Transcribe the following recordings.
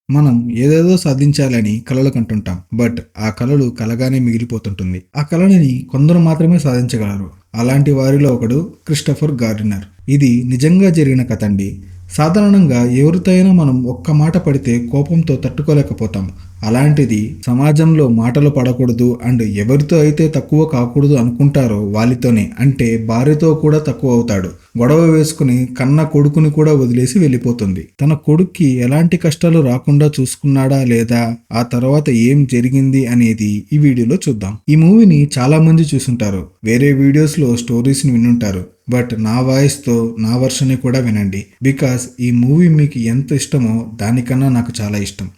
మనం ఏదేదో సాధించాలని కలలు కంటుంటాం. బట్ ఆ కలలు కలగానే మిగిలిపోతుంటుంది. ఆ కలలని కొందరు మాత్రమే సాధించగలరు. అలాంటి వారిలో ఒకడు క్రిస్టఫర్ గార్డినర్. ఇది నిజంగా జరిగిన కథ అండి. సాధారణంగా ఎవరితో అయినా మనం ఒక్క మాట పడితే కోపంతో తట్టుకోలేకపోతాం. అలాంటిది సమాజంలో మాటలు పడకూడదు అండ్ ఎవరితో అయితే తక్కువ కాకూడదు అనుకుంటారో వాళ్ళతోనే, అంటే భార్యతో కూడా తక్కువ అవుతాడు. గొడవ వేసుకుని కన్న కొడుకుని కూడా వదిలేసి వెళ్ళిపోతుంది. తన కొడుక్కి ఎలాంటి కష్టాలు రాకుండా చూసుకున్నాడా లేదా, ఆ తర్వాత ఏం జరిగింది అనేది ఈ వీడియోలో చూద్దాం. ఈ మూవీని చాలా మంది చూసుంటారు, వేరే వీడియోస్ లో స్టోరీస్ ని వినుంటారు. బట్ నా వాయిస్ తో నా వర్షన్ కూడా వినండి. బికాస్ ఈ మూవీ మీకు ఎంత ఇష్టమో దానికన్నా నాకు చాలా ఇష్టం.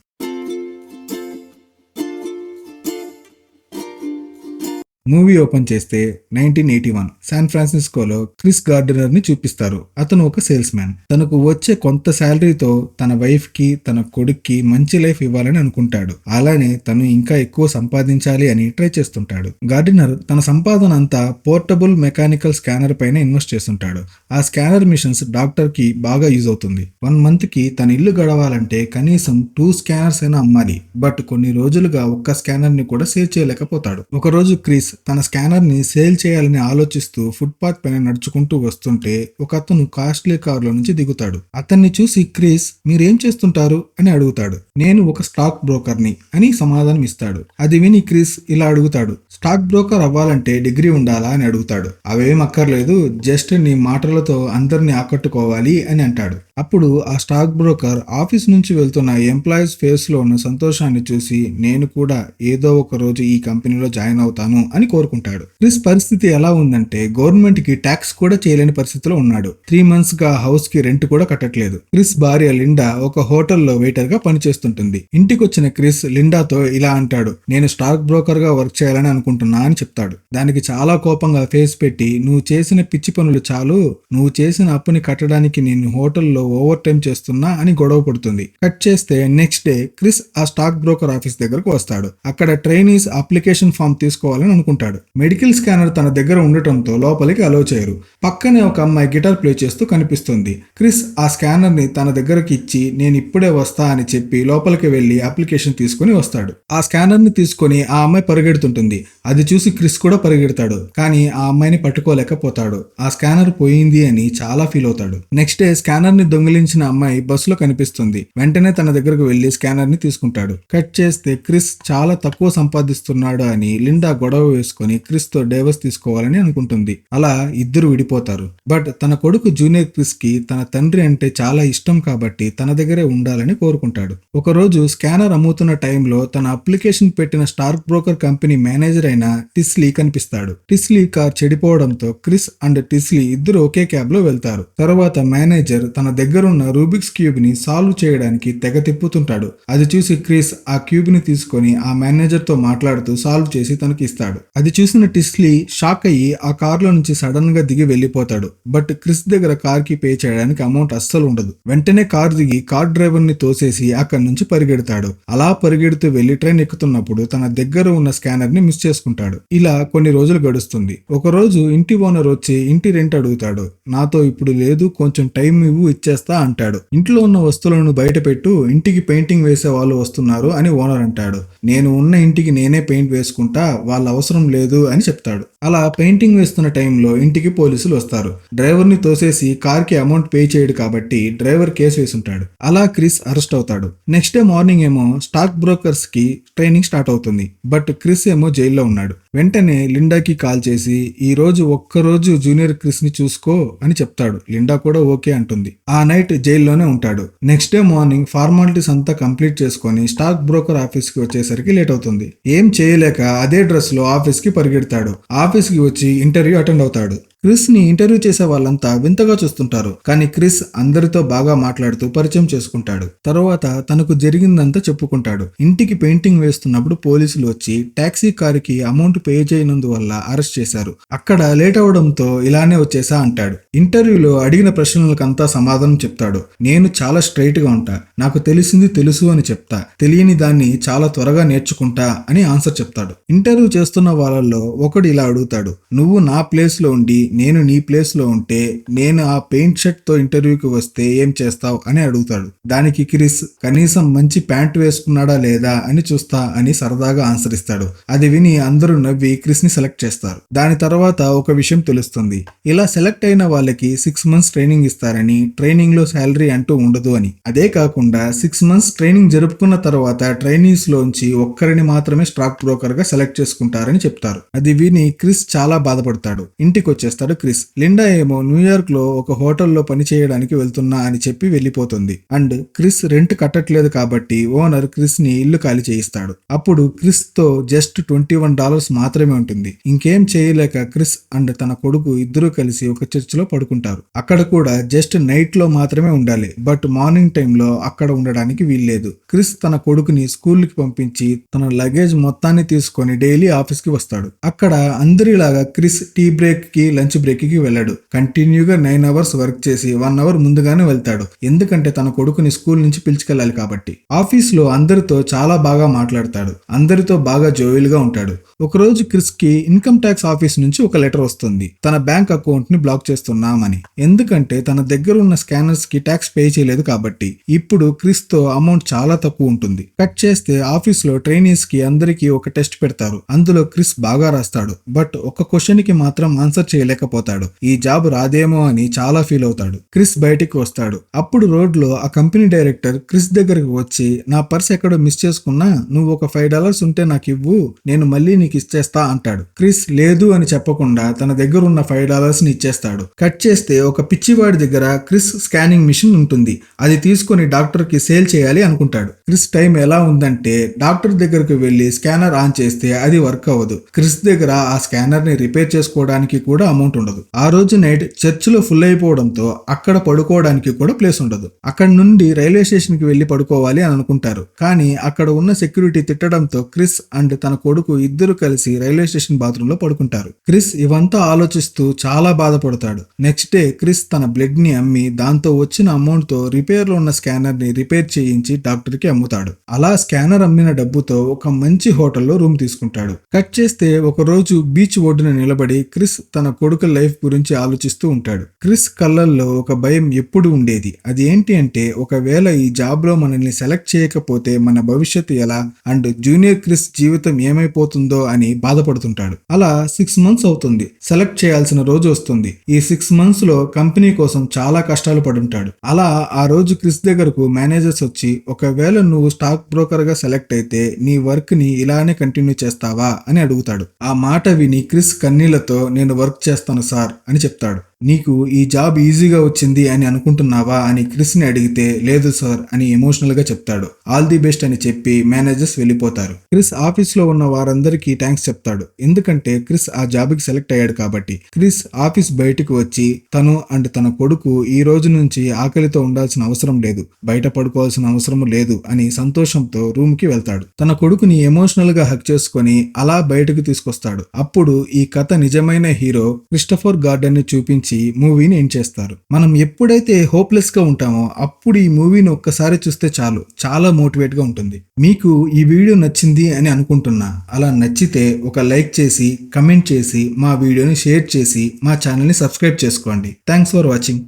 మూవీ ఓపెన్ చేస్తే 1981 శాన్ ఫ్రాన్సిస్కోలో క్రిస్ గార్డినర్ ని చూపిస్తారు. అతను ఒక సేల్స్ మ్యాన్. తనకు వచ్చే కొంత శాలరీతో తన వైఫ్ కి తన కొడుక్కి మంచి లైఫ్ ఇవ్వాలని అనుకుంటాడు. అలానే తను ఇంకా ఎక్కువ సంపాదించాలి అని ట్రై చేస్తుంటాడు. గార్డినర్ తన సంపాదన అంతా పోర్టబుల్ మెకానికల్ స్కానర్ పైన ఇన్వెస్ట్ చేస్తుంటాడు. ఆ స్కానర్ మిషన్స్ డాక్టర్ కి బాగా యూజ్ అవుతుంది. 1 మంత్ కి తన ఇల్లు గడవాలంటే కనీసం 2 స్కానర్స్ అయినా అమ్మాలి. బట్ కొన్ని రోజులుగా ఒక్క స్కానర్ ని కూడా సేల్ చేయలేకపోతాడు. ఒకరోజు క్రిస్ తన స్కానర్ ని సేల్ చేయాలని ఆలోచిస్తూ ఫుట్పాత్ పైన నడుచుకుంటూ వస్తుంటే ఒక అతను కాస్ట్లీ కారులో నుంచి దిగుతాడు. అతన్ని చూసి క్రిస్ మీరేం చేస్తుంటారు అని అడుగుతాడు. నేను ఒక స్టాక్ బ్రోకర్ ని అని సమాధానం ఇస్తాడు. అది విని క్రిస్ ఇలా అడుగుతాడు, స్టాక్ బ్రోకర్ అవ్వాలంటే డిగ్రీ ఉండాలా అని అడుగుతాడు. అవేం అక్కర్లేదు, జస్ట్ నీ మాటలతో అందరిని ఆకట్టుకోవాలి అని అంటాడు. అప్పుడు ఆ స్టాక్ బ్రోకర్ ఆఫీస్ నుంచి వెళ్తున్న ఎంప్లాయీస్ ఫేస్ లో ఉన్న సంతోషాన్ని చూసి నేను కూడా ఏదో ఒక రోజు ఈ కంపెనీలో జాయిన్ అవుతాను అని కోరుకుంటాడు. క్రిస్ పరిస్థితి ఎలా ఉందంటే గవర్నమెంట్ కి ట్యాక్స్ కూడా చేయలేని పరిస్థితిలో ఉన్నాడు. 3 months గా హౌస్ కి రెంట్ కూడా కట్టట్లేదు. క్రిస్ భార్య లిండా ఒక హోటల్లో వెయిటర్ గా పనిచేస్తుంటుంది. ఇంటికి వచ్చిన క్రిస్ లిండాతో ఇలా అంటాడు, నేను స్టాక్ బ్రోకర్ గా వర్క్ చేయాలని అనుకుంటున్నా అని చెప్తాడు. దానికి చాలా కోపంగా ఫేస్ పెట్టి నువ్వు చేసిన పిచ్చి పనులు చాలు, నువ్వు చేసిన అప్పుని కట్టడానికి నేను హోటల్లో ఓవర్ టైం చేస్తున్నా అని గొడవ పడుతుంది. కట్ చేస్తే నెక్స్ట్ డే క్రిస్ ఆ స్టాక్ బ్రోకర్ ఆఫీస్ దగ్గరకు వస్తాడు. అక్కడ ట్రైనీస్ అప్లికేషన్ ఫామ్ తీసుకోవాలని అనుకుంటాడు. మెడికల్ స్కానర్ తన దగ్గర ఉండటంతో లోపలికి అలో చేయరు. పక్కనే ఒక అమ్మాయి గిటార్ ప్లే చేస్తూ కనిపిస్తుంది. క్రిస్ ఆ స్కానర్ ని తన దగ్గరకు ఇచ్చి నేను ఇప్పుడే వస్తా అని చెప్పి లోపలికి వెళ్లి అప్లికేషన్ తీసుకుని వస్తాడు. ఆ స్కానర్ ని తీసుకుని ఆ అమ్మాయి పరిగెడుతుంటుంది. అది చూసి క్రిస్ కూడా పరిగెడతాడు. కానీ ఆ అమ్మాయిని పట్టుకోలేకపోతాడు. ఆ స్కానర్ పోయింది అని చాలా ఫీల్ అవుతాడు. నెక్స్ట్ డే స్కానర్ ని దొంగిలించిన అమ్మాయి బస్సులో కనిపిస్తుంది. వెంటనే తన దగ్గరకు వెళ్లి స్కానర్ ని తీసుకుంటాడు. కట్ చేస్తే క్రిస్ చాలా తక్కువ సంపాదిస్తున్నాడు అని లిండా గొడవ వేసుకుని క్రిస్ తో డైవర్స్ తీసుకోవాలని అనుకుంటుంది. అలా ఇద్దరు విడిపోతారు. బట్ తన కొడుకు జూనియర్ క్రిస్ కి తన తండ్రి అంటే చాలా ఇష్టం కాబట్టి తన దగ్గరే ఉండాలని కోరుకుంటాడు. ఒకరోజు స్కానర్ అమ్ముతున్న టైంలో తన అప్లికేషన్ పెట్టిన స్టాక్ బ్రోకర్ కంపెనీ మేనేజర్ అయిన టిస్లీ కనిపిస్తాడు. టిస్లీ కార్ చెడిపోవడంతో క్రిస్ అండ్ టిస్లీ ఇద్దరు ఒకే క్యాబ్ లో వెళ్తారు. తర్వాత మేనేజర్ తన దగ్గరున్న రూబిక్స్ క్యూబ్ ని సాల్వ్ చేయడానికి తెగ తిప్పుతుంటాడు. అది చూసి క్రిస్ ఆ క్యూబ్ ని తీసుకొని ఆ మేనేజర్ తో మాట్లాడుతూ సాల్వ్ చేసి తనకి ఇస్తాడు. అది చూసిన టిస్లీ షాక్ అయ్యి ఆ కార్ లో నుంచి సడన్ గా దిగి వెళ్లిపోతాడు. బట్ క్రిస్ దగ్గర కార్ కి పే చేయడానికి అమౌంట్ అస్సలు ఉండదు. వెంటనే కార్ దిగి కార్ డ్రైవర్ ని తోసేసి అక్కడి నుంచి పరిగెడతాడు. అలా పరిగెడుతూ వెళ్లి ట్రైన్ ఎక్కుతున్నప్పుడు తన దగ్గర ఉన్న స్కానర్ ని మిస్ చేసుకుంటాడు. ఇలా కొన్ని రోజులు గడుస్తుంది. ఒక రోజు ఇంటి ఓనర్ వచ్చి ఇంటి రెంట్ అడుగుతాడు. నాతో ఇప్పుడు లేదు, కొంచెం టైం ఇవ్వు, ఇచ్చేస్తా అంటాడు. ఇంట్లో ఉన్న వస్తువులను బయట పెట్టు, ఇంటికి పెయింటింగ్ వేసే వాళ్ళు వస్తున్నారు అని ఓనర్ అంటాడు. నేను ఉన్న ఇంటికి నేనే పెయింట్ వేసుకుంటా, వాళ్ళ అవసరం లేదు అని చెప్తాడు. అలా పెయింటింగ్ వేస్తున్న టైంలో ఇంటికి పోలీసులు వస్తారు. డ్రైవర్ ని తోసేసి కార్ కి అమౌంట్ పే చేయడు కాబట్టి డ్రైవర్ కేసు వేసుంటాడు. అలా క్రిస్ అరెస్ట్ అవుతాడు. నెక్స్ట్ డే మార్నింగ్ ఏమో స్టాక్ బ్రోకర్స్ కి ట్రైనింగ్ స్టార్ట్ అవుతుంది. బట్ క్రిస్ ఏమో జైల్లో ఉన్నాడు. వెంటనే లిండాకి కాల్ చేసి ఈ రోజు ఒక్కరోజు జూనియర్ క్రిస్ ని చూసుకో అని చెప్తాడు. లిండా కూడా ఓకే అంటుంది. ఆ నైట్ జైల్లోనే ఉంటాడు. నెక్స్ట్ డే మార్నింగ్ ఫార్మాలిటీస్ అంతా కంప్లీట్ చేసుకొని స్టాక్ బ్రోకర్ ఆఫీస్ కి వచ్చేసరికి లేట్ అవుతుంది. ఏం చేయలేక అదే డ్రెస్ లో ఆఫీస్ కి పరిగెడతాడు. ఆఫీస్ కి వచ్చి ఇంటర్వ్యూ అటెండ్ అవుతాడు. క్రిస్ ని ఇంటర్వ్యూ చేసే వాళ్ళంతా వింతగా చూస్తుంటారు. కానీ క్రిస్ అందరితో బాగా మాట్లాడుతూ పరిచయం చేసుకుంటాడు. తర్వాత తనకు జరిగిందంతా చెప్పుకుంటాడు. ఇంటికి పెయింటింగ్ వేస్తున్నప్పుడు పోలీసులు వచ్చి టాక్సీ కారుకి అమౌంట్ పే చేయనందువల్ల అరెస్ట్ చేశారు. అక్కడ లేట్ అవడంతో ఇలానే వచ్చేసా అంటాడు. ఇంటర్వ్యూలో అడిగిన ప్రశ్నలకంతా సమాధానం చెప్తాడు. నేను చాలా స్ట్రైట్ గా ఉంటా, నాకు తెలిసింది తెలుసు అని చెప్తా, తెలియని దాన్ని చాలా త్వరగా నేర్చుకుంటా అని ఆన్సర్ చెప్తాడు. ఇంటర్వ్యూ చేస్తున్న వాళ్ళల్లో ఒకడు ఇలా అడుగుతాడు, నువ్వు నా ప్లేస్ లో ఉండి నేను నీ ప్లేస్ లో ఉంటే నేను ఆ పెయింట్ షర్ట్ తో ఇంటర్వ్యూకి వస్తే ఏం చేస్తావు అని అడుగుతాడు. దానికి క్రిస్ కనీసం మంచి ప్యాంట్ వేసుకున్నాడా లేదా అని చూస్తా అని సరదాగా ఆన్సర్ ఇస్తాడు. అది విని అందరూ నవ్వి క్రిస్ ని సెలెక్ట్ చేస్తారు. దాని తర్వాత ఒక విషయం తెలుస్తుంది. ఇలా సెలెక్ట్ అయిన వాళ్ళకి 6 months ట్రైనింగ్ ఇస్తారని, ట్రైనింగ్ లో శాలరీ అంటూ ఉండదు అని. అదే కాకుండా 6 months ట్రైనింగ్ జరుపుకున్న తర్వాత ట్రైనీస్ లోంచి ఒక్కరిని మాత్రమే స్టాక్ బ్రోకర్ గా సెలెక్ట్ చేసుకుంటారని చెప్తారు. అది విని క్రిస్ చాలా బాధపడతాడు. ఇంటికి వచ్చేస్తాడు క్రిస్. లిండా ఏమో న్యూయార్క్ లో ఒక హోటల్లో పని చేయడానికి వెళ్తున్నా అని చెప్పి వెళ్ళిపోతుంది. అండ్ క్రిస్ రెంట్ కట్టట్లేదు కాబట్టి ఓనర్ క్రిస్ ని ఇల్లు ఖాళీ చేయిస్తాడు. అప్పుడు క్రిస్ తో జస్ట్ $21 మాత్రమే ఉంటుంది. ఇంకేం చేయలేక క్రిస్ అండ్ తన కొడుకు ఇద్దరూ కలిసి ఒక చర్చ్ లో పడుకుంటారు. అక్కడ కూడా జస్ట్ నైట్ లో మాత్రమే ఉండాలి, బట్ మార్నింగ్ టైమ్ లో అక్కడ ఉండడానికి వీల్లేదు. క్రిస్ తన కొడుకుని స్కూల్ కి పంపించి తన లగేజ్ మొత్తాన్ని తీసుకొని డైలీ ఆఫీస్ కి వస్తాడు. అక్కడ అందరిలాగా క్రిస్ టీ బ్రేక్ కి లంచ్ బ్రేక్ కి వెళ్ళాడు. కంటిన్యూగా 9 hours వర్క్ చేసి 1 hour ముందుగానే వెళ్తాడు. ఎందుకంటే తన కొడుకుని స్కూల్ నుంచి పిలుచుకెళ్ళాలి కాబట్టి. ఆఫీస్ లో అందరితో చాలా బాగా మాట్లాడతాడు. అందరితో బాగా జోవియల్ గా ఉంటాడు. ఒకరోజు క్రిస్ కి ఇన్కమ్ ట్యాక్స్ ఆఫీస్ నుంచి ఒక లెటర్ వస్తుంది. తన బ్యాంక్ అకౌంట్ ని బ్లాక్ చేస్తున్నామని. ఎందుకంటే తన దగ్గర ఉన్న స్కానర్స్ కి ట్యాక్స్ పే చేయలేదు కాబట్టి. ఇప్పుడు క్రిస్ తో అమౌంట్ చాలా తక్కువ ఉంటుంది. కట్ చేస్తే ఆఫీస్ లో ట్రైనీస్ కి అందరికి ఒక టెస్ట్ పెడతారు. అందులో క్రిస్ బాగా రాస్తాడు. బట్ ఒక క్వశ్చన్ కి మాత్రం ఆన్సర్ చేయలేకపోతాడు. ఈ జాబ్ రాదేమో అని చాలా ఫీల్ అవుతాడు. క్రిస్ బయటికి వస్తాడు. అప్పుడు రోడ్ లో ఆ కంపెనీ డైరెక్టర్ క్రిస్ దగ్గరకు వచ్చి, నా పర్స్ ఎక్కడో మిస్ చేసుకున్నా, నువ్వు ఒక $5 ఉంటే నాకు ఇవ్వు, నేను మళ్ళీ నీకు ఇచ్చేస్తా అంటాడు. క్రిస్ లేదు అని చెప్పకుండా తన దగ్గర ఉన్న $5 ని ఇచ్చేస్తాడు. కట్ చేస్తే ఒక పిచ్చివాడి దగ్గర క్రిస్ స్కానింగ్ మిషన్ ఉంటుంది. అది తీసుకొని డాక్టర్ కి సేల్ చేయాలి అనుకుంటాడు. క్రిస్ టైం ఎలా ఉందంటే డాక్టర్ దగ్గరకు వెళ్లి స్కానర్ ఆన్ చేస్తే అది వర్క్ అవ్వదు. క్రిస్ దగ్గర ఆ స్కానర్ ని రిపేర్ చేసుకోవడానికి కూడా అమౌంట్ ఉండదు. ఆ రోజు నైట్ చర్చ్ లో ఫుల్ అయిపోవడంతో అక్కడ పడుకోవడానికి కూడా ప్లేస్ ఉండదు. అక్కడ నుండి రైల్వే స్టేషన్ కి వెళ్లి పడుకోవాలి అని అనుకుంటారు. కానీ అక్కడ ఉన్న సెక్యూరిటీ తిట్టడంతో క్రిస్ అండ్ తన కొడుకు ఇద్దరు కలిసి రైల్వే స్టేషన్ బాత్రూమ్ లో పడుకుంటారు. క్రిస్ ఇవంతా ఆలోచిస్తూ చాలా బాధపడతాడు. నెక్స్ట్ డే క్రిస్ తన బ్లడ్ ని అమ్మి దాంతో వచ్చిన అమౌంట్ తో రిపేర్ లో ఉన్న స్కానర్ ని రిపేర్ చేయించి డాక్టర్ కి అమ్ముతాడు. అలా స్కానర్ అమ్మిన డబ్బుతో ఒక మంచి హోటల్లో రూమ్ తీసుకుంటాడు. కట్ చేస్తే ఒక రోజు బీచ్ ఒడ్డున నిలబడి క్రిస్ తన కొడుకు లైఫ్ గురించి ఆలోచిస్తూ ఉంటాడు. క్రిస్ కళ్ళల్లో ఒక భయం ఎప్పుడు ఉండేది. అది ఏంటి అంటే, ఒకవేళ ఈ జాబ్ లో మనల్ని సెలెక్ట్ చేయకపోతే మన భవిష్యత్తు ఎలా అండ్ జూనియర్ క్రిస్ జీవితం ఏమైపోతుందో అని బాధపడుతుంటాడు. అలా 6 months అవుతుంది. సెలెక్ట్ చేయాల్సిన రోజు వస్తుంది. ఈ 6 months లో కంపెనీ కోసం చాలా కష్టాలు పడుంటాడు. అలా ఆ రోజు క్రిస్ దగ్గరకు మేనేజర్స్ వచ్చి, ఒకవేళ నువ్వు స్టాక్ బ్రోకర్ గా సెలెక్ట్ అయితే నీ వర్క్ ని ఇలానే కంటిన్యూ చేస్తావా అని అడుగుతాడు. ఆ మాట విని క్రిస్ కన్నీళ్లతో, నేను వర్క్ చేస్తాను సార్ అని చెప్తాడు. నీకు ఈ జాబ్ ఈజీగా వచ్చింది అని అనుకుంటున్నావా అని క్రిస్ ని అడిగితే, లేదు సార్ అని ఎమోషనల్ గా చెప్తాడు. ఆల్ ది బెస్ట్ అని చెప్పి మేనేజర్స్ వెళ్ళిపోతారు. క్రిస్ ఆఫీస్ లో ఉన్న వారందరికీ థ్యాంక్స్ చెప్తాడు. ఎందుకంటే క్రిస్ ఆ జాబ్ కి సెలెక్ట్ అయ్యాడు కాబట్టి. క్రిస్ ఆఫీస్ బయటకు వచ్చి తను అండ్ తన కొడుకు ఈ రోజు నుంచి ఆకలితో ఉండాల్సిన అవసరం లేదు, బయట పడుకోవాల్సిన అవసరం లేదు అని సంతోషంతో రూమ్ కి వెళ్తాడు. తన కొడుకుని ఎమోషనల్ గా హక్ చేసుకొని అలా బయటకు తీసుకొస్తాడు. అప్పుడు ఈ కథ నిజమైన హీరో క్రిస్టఫర్ గార్డెన్ ని చూపించి మూవీని ఎండ్ చేస్తారు. మనం ఎప్పుడైతే హోప్లెస్ గా ఉంటామో అప్పుడు ఈ మూవీని ఒక్కసారి చూస్తే చాలు, చాలా మోటివేట్ గా ఉంటుంది. మీకు ఈ వీడియో నచ్చింది అని అనుకుంటున్నా. అలా నచ్చితే ఒక లైక్ చేసి, కమెంట్ చేసి, మా వీడియోని షేర్ చేసి, మా ఛానల్ ని సబ్స్క్రైబ్ చేసుకోండి. Thanks for watching.